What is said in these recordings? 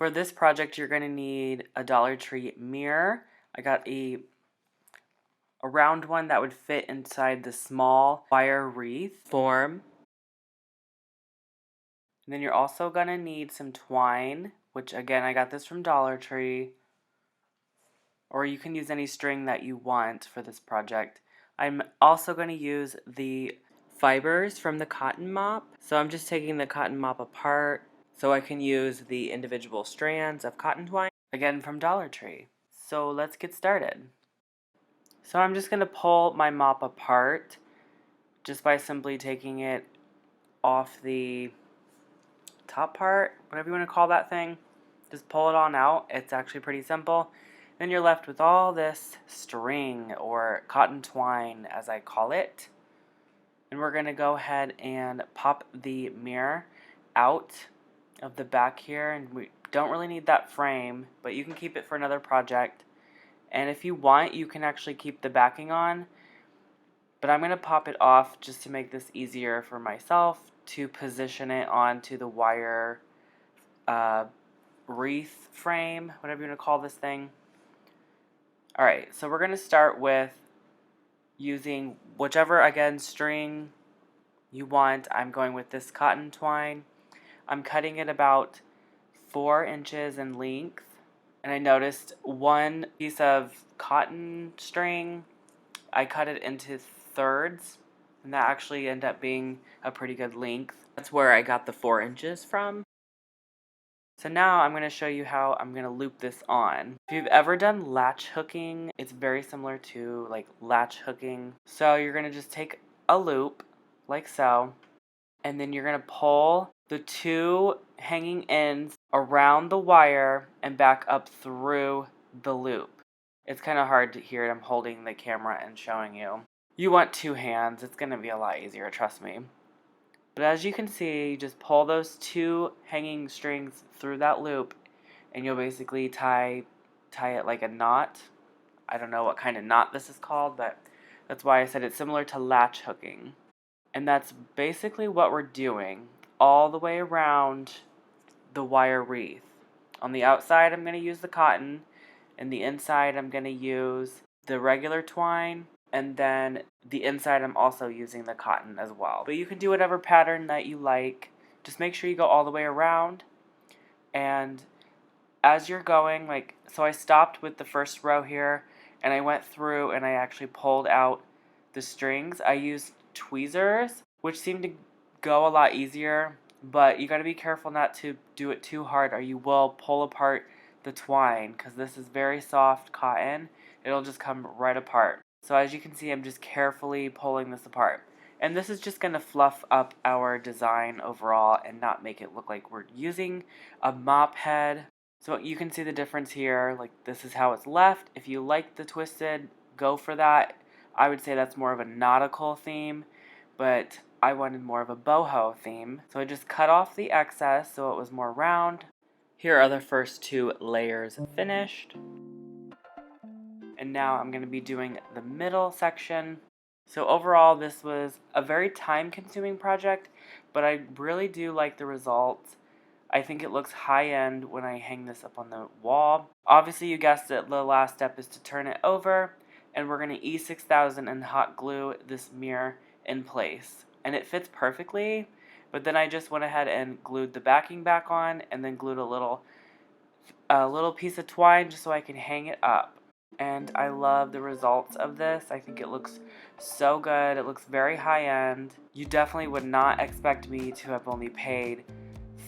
For this project, you're going to need a Dollar Tree mirror. I got a round one that would fit inside the small wire wreath form. And then you're also going to need some twine, which again, I got this from Dollar Tree. Or you can use any string that you want for this project. I'm also going to use the fibers from the cotton mop. So I'm just taking the cotton mop apart so I can use the individual strands of cotton twine, again from Dollar Tree. So let's get started. So I'm just going to pull my mop apart just by simply taking it off the top part, whatever you want to call that thing. Just pull it on out. It's actually pretty simple. Then you're left with all this string, or cotton twine as I call it. And we're going to go ahead and pop the mirror out of the back here. And we don't really need that frame, but you can keep it for another project. And if you want, you can actually keep the backing on. But I'm going to pop it off just to make this easier for myself to position it onto the wire wreath frame, whatever you want to call this thing. Alright, so we're going to start with using whichever, again, string you want. I'm going with this cotton twine. I'm cutting it about 4 inches in length. And I noticed one piece of cotton string, I cut it into thirds. And that actually ended up being a pretty good length. That's where I got the 4 inches from. So now I'm going to show you how I'm going to loop this on. If you've ever done latch hooking, it's very similar to like latch hooking. So you're going to just take a loop like so, and then you're going to pull the 2 hanging ends around the wire and back up through the loop. It's kind of hard to hear it. I'm holding the camera and showing you. You want 2 hands. It's going to be a lot easier, trust me. But as you can see, you just pull those 2 hanging strings through that loop, and you'll basically tie it like a knot. I don't know what kind of knot this is called, but that's why I said it's similar to latch hooking. And that's basically what we're doing all the way around the wire wreath. On the outside, I'm going to use the cotton, and the inside, I'm going to use the regular twine. And then the inside, I'm also using the cotton as well. But you can do whatever pattern that you like. Just make sure you go all the way around. And as you're going, so I stopped with the first row here, and I went through and I actually pulled out the strings. I used tweezers, which seem to go a lot easier. But you got to be careful not to do it too hard, or you will pull apart the twine, because this is very soft cotton. It'll just come right apart. So as you can see, I'm just carefully pulling this apart. And this is just going to fluff up our design overall and not make it look like we're using a mop head. So you can see the difference here. Like, this is how it's left. If you like the twisted, go for that. I would say that's more of a nautical theme, but I wanted more of a boho theme. So I just cut off the excess so it was more round. Here are the first 2 layers finished. And now I'm going to be doing the middle section. So overall, this was a very time-consuming project, but I really do like the results. I think it looks high-end when I hang this up on the wall. Obviously, you guessed it, the last step is to turn it over, and we're going to E6000 and hot glue this mirror in place. And it fits perfectly, but then I just went ahead and glued the backing back on, and then glued a little piece of twine just so I can hang it up. And I love the results of this. I think it looks so good. It looks very high-end. You definitely would not expect me to have only paid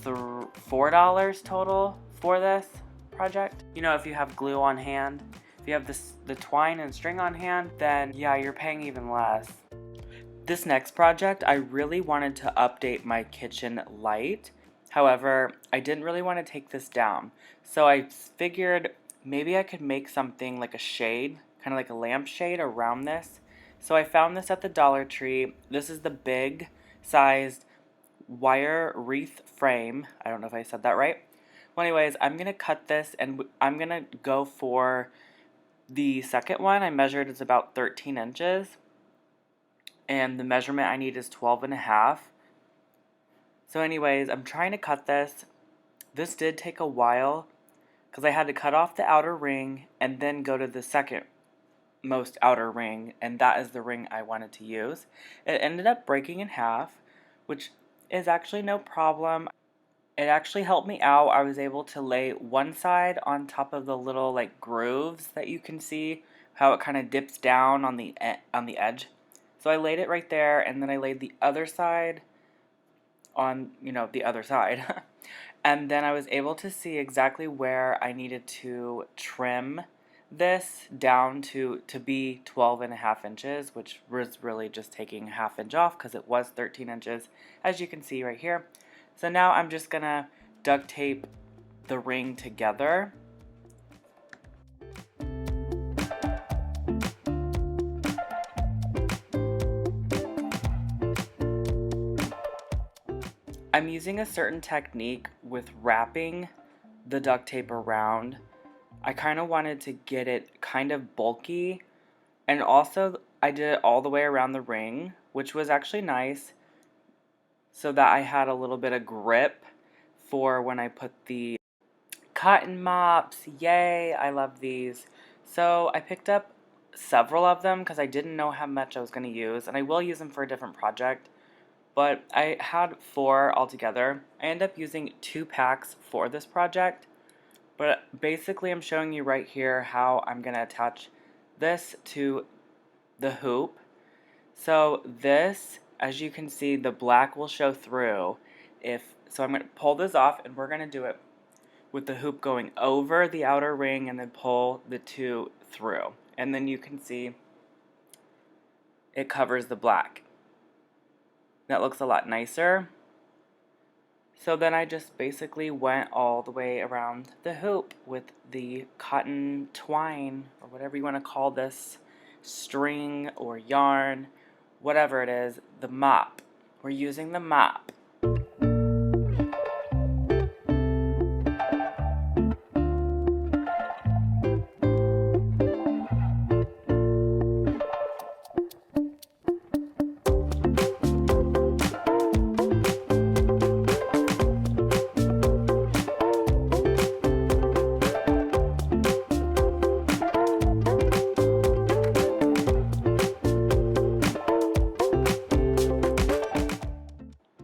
$4 total for this project. You know, if you have glue on hand, if you have the twine and string on hand, then yeah, you're paying even less. This next project, I really wanted to update my kitchen light. However, I didn't really want to take this down. So I figured maybe I could make something like a shade, kind of like a lampshade around this. So I found this at the Dollar Tree. This is the big sized wire wreath frame. I don't know if I said that right. Well, anyways, I'm going to cut this, and I'm going to go for the second one. I measured, it's about 13 inches. And the measurement I need is 12 and a half. So anyways, I'm trying to cut this. This did take a while because I had to cut off the outer ring and then go to the second most outer ring, and that is the ring I wanted to use. It ended up breaking in half, which is actually no problem. It actually helped me out. I was able to lay one side on top of the little like grooves that you can see how it kind of dips down on the edge. So I laid it right there, and then I laid the other side on, the other side. And then I was able to see exactly where I needed to trim this down to be 12.5 inches, which was really just taking a half inch off because it was 13 inches, as you can see right here. So now I'm just gonna duct tape the ring together. I'm using a certain technique with wrapping the duct tape around. I kind of wanted to get it kind of bulky, and also I did it all the way around the ring, which was actually nice, so that I had a little bit of grip for when I put the cotton mops. Yay, I love these. So I picked up several of them because I didn't know how much I was going to use, and I will use them for a different project. But I had 4 altogether. I ended up using 2 packs for this project. But basically I'm showing you right here how I'm going to attach this to the hoop. So this, as you can see, the black will show through. So I'm going to pull this off, and we're going to do it with the hoop going over the outer ring and then pull the 2 through. And then you can see it covers the black. That looks a lot nicer. So then I just basically went all the way around the hoop with the cotton twine, or whatever you want to call this, string or yarn, whatever it is, the mop. We're using the mop.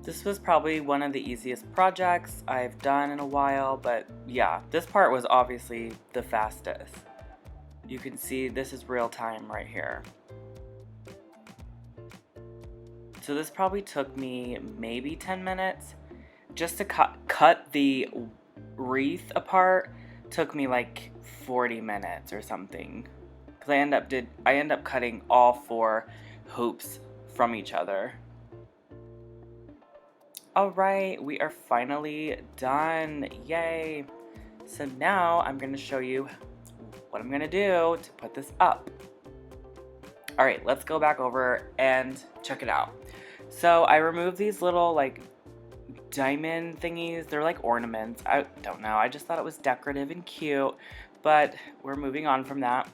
This was probably one of the easiest projects I've done in a while, but yeah, this part was obviously the fastest. You can see this is real time right here. So this probably took me maybe 10 minutes. Just to cut the wreath apart took me like 40 minutes or something. Because I end up cutting all 4 hoops from each other. Alright, we are finally done. Yay! So now I'm going to show you what I'm going to do to put this up. Alright, let's go back over and check it out. So I removed these little like diamond thingies. They're like ornaments. I don't know. I just thought it was decorative and cute, but we're moving on from that.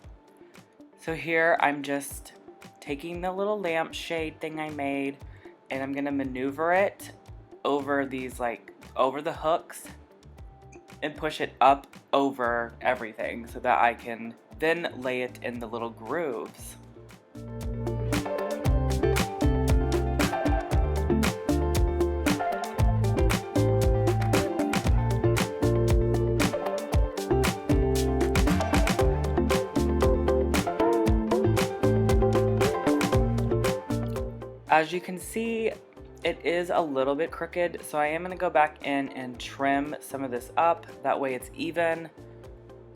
So here I'm just taking the little lampshade thing I made, and I'm going to maneuver it over these, like, over the hooks and push it up over everything so that I can then lay it in the little grooves. As you can see, it is a little bit crooked, so I am going to go back in and trim some of this up. That way it's even.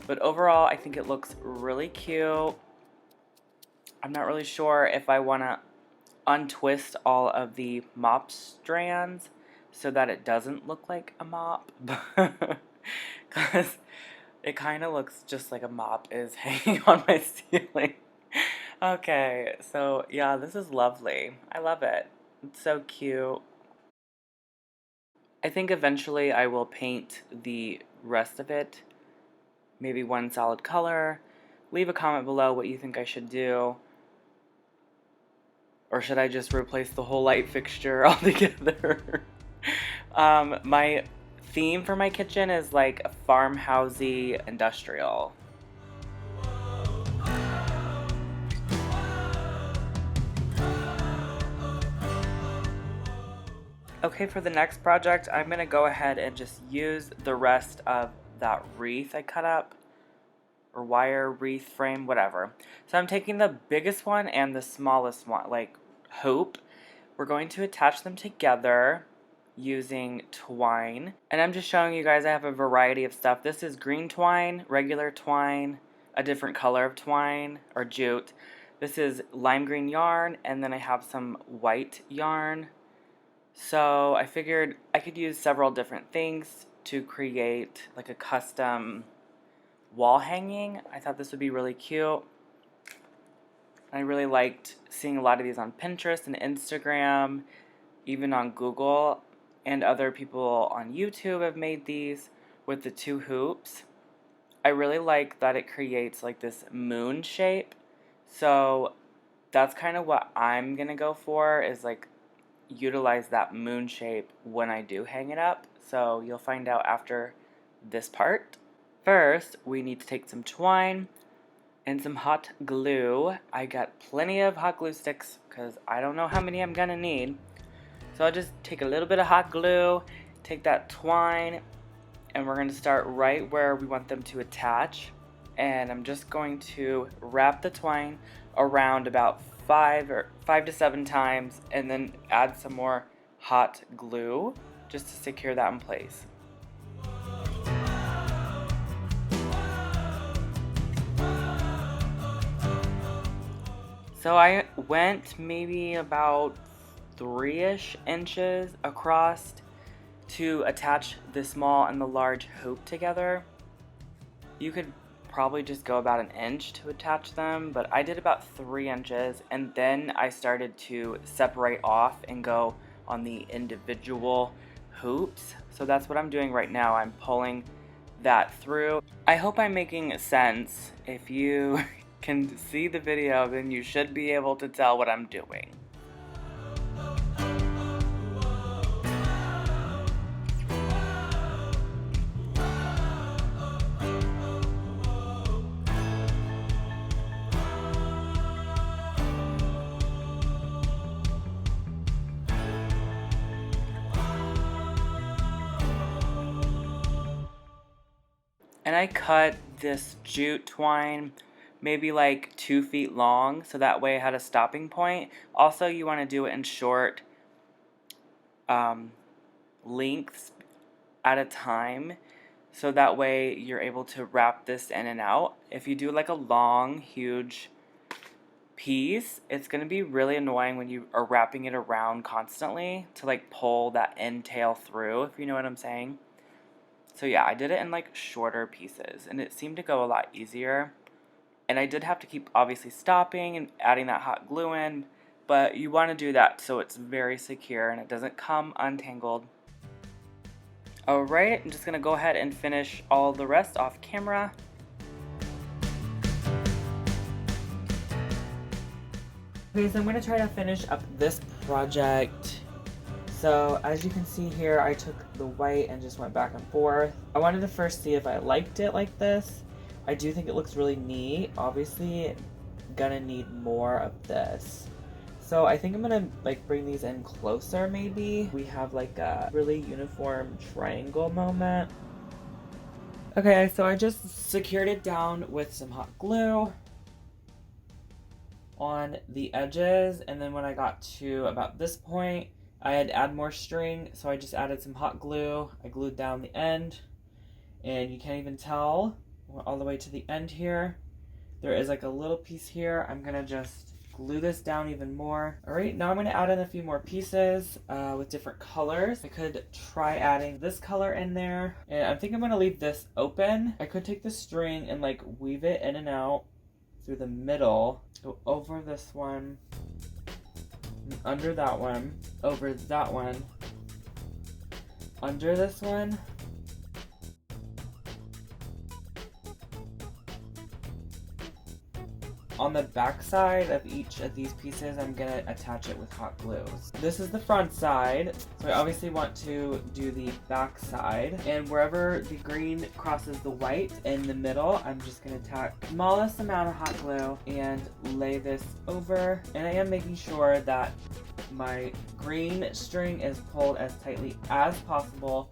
But overall, I think it looks really cute. I'm not really sure if I want to untwist all of the mop strands so that it doesn't look like a mop. Because it kind of looks just like a mop is hanging on my ceiling. Okay, so yeah, this is lovely. I love it. It's so cute. I think eventually I will paint the rest of it, maybe one solid color. Leave a comment below what you think I should do. Or should I just replace the whole light fixture altogether? My theme for my kitchen is like a farmhousey industrial. Okay, for the next project, I'm going to go ahead and just use the rest of that wreath I cut up, or wire wreath frame, whatever. So I'm taking the biggest one and the smallest one, like hoop. We're going to attach them together using twine. And I'm just showing you guys I have a variety of stuff. This is green twine, regular twine, a different color of twine, or jute. This is lime green yarn, and then I have some white yarn. So I figured I could use several different things to create like a custom wall hanging. I thought this would be really cute. I really liked seeing a lot of these on Pinterest and Instagram, even on Google, and other people on YouTube have made these with the two hoops. I really like that it creates like this moon shape. So that's kind of what I'm gonna go for, is like utilize that moon shape when I do hang it up. So you'll find out after this part. First, we need to take some twine and some hot glue. I got plenty of hot glue sticks because I don't know how many I'm gonna need. So I'll just take a little bit of hot glue, take that twine, and we're gonna start right where we want them to attach. And I'm just going to wrap the twine around about 5 to 7 times, and then add some more hot glue just to secure that in place. So I went maybe about 3-ish inches across to attach the small and the large hoop together. You could probably just go about 1 inch to attach them, but I did about 3 inches, and then I started to separate off and go on the individual hoops. So that's what I'm doing right now. I'm pulling that through. I hope I'm making sense. If you can see the video, then you should be able to tell what I'm doing. And I cut this jute twine maybe like 2 feet long, so that way I had a stopping point. Also, you want to do it in short lengths at a time, so that way you're able to wrap this in and out. If you do like a long, huge piece, it's going to be really annoying when you are wrapping it around constantly to like pull that end tail through, if you know what I'm saying. So yeah, I did it in like shorter pieces, and it seemed to go a lot easier. And I did have to keep obviously stopping and adding that hot glue in, but you want to do that so it's very secure and it doesn't come untangled. Alright, I'm just going to go ahead and finish all the rest off camera. Okay, so I'm going to try to finish up this project. So as you can see here, I took the white and just went back and forth. I wanted to first see if I liked it like this. I do think it looks really neat. Obviously, gonna need more of this. So I think I'm gonna like bring these in closer maybe. We have like a really uniform triangle moment. Okay, so I just secured it down with some hot glue on the edges, and then when I got to about this point, I had to add more string, so I just added some hot glue. I glued down the end, and you can't even tell. We're all the way to the end here. There is like a little piece here. I'm gonna just glue this down even more. All right, now I'm gonna add in a few more pieces with different colors. I could try adding this color in there, and I think I'm gonna leave this open. I could take the string and like weave it in and out through the middle, go over this one, under that one, over that one, under this one, on the back side of each of these pieces, I'm gonna attach it with hot glue. This is the front side, so I obviously want to do the back side. And wherever the green crosses the white in the middle, I'm just gonna tack the smallest amount of hot glue and lay this over. And I am making sure that my green string is pulled as tightly as possible,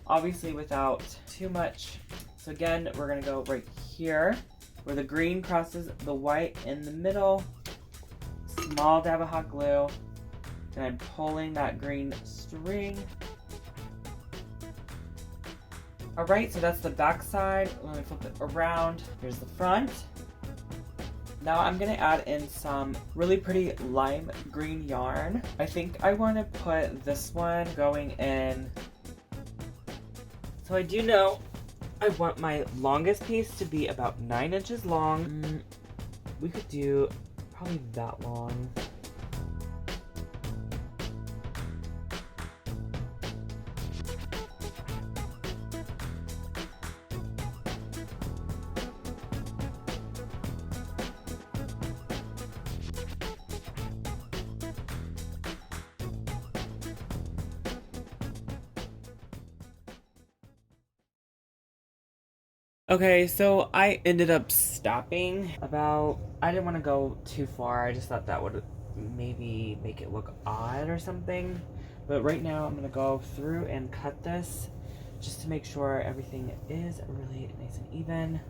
obviously without too much. So again, we're gonna go right here where the green crosses the white in the middle, small dab of hot glue, and I'm pulling that green string. Alright, so that's the back side. Let me flip it around. Here's the front. Now I'm gonna add in some really pretty lime green yarn. I think I wanna put this one going in. So I do know I want my longest piece to be about 9 inches long. We could do probably that long. Okay, so I ended up stopping about, I didn't want to go too far. I just thought that would maybe make it look odd or something. But right now I'm going to go through and cut this just to make sure everything is really nice and even.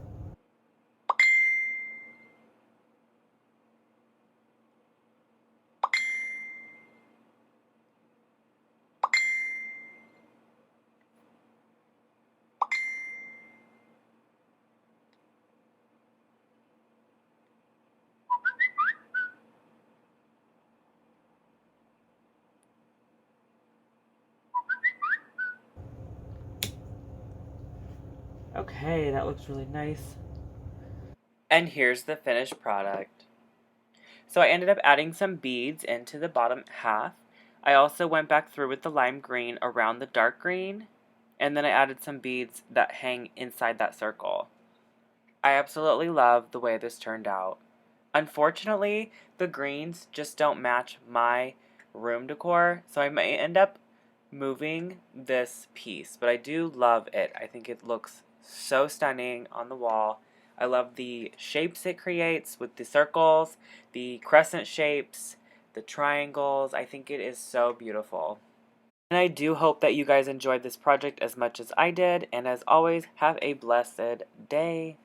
Okay, that looks really nice. And here's the finished product. So I ended up adding some beads into the bottom half. I also went back through with the lime green around the dark green, and then I added some beads that hang inside that circle. I absolutely love the way this turned out. Unfortunately, the greens just don't match my room decor, so I may end up moving this piece, but I do love it. I think it looks so stunning on the wall. I love the shapes it creates with the circles, the crescent shapes, the triangles. I think it is so beautiful. And I do hope that you guys enjoyed this project as much as I did, and as always, have a blessed day.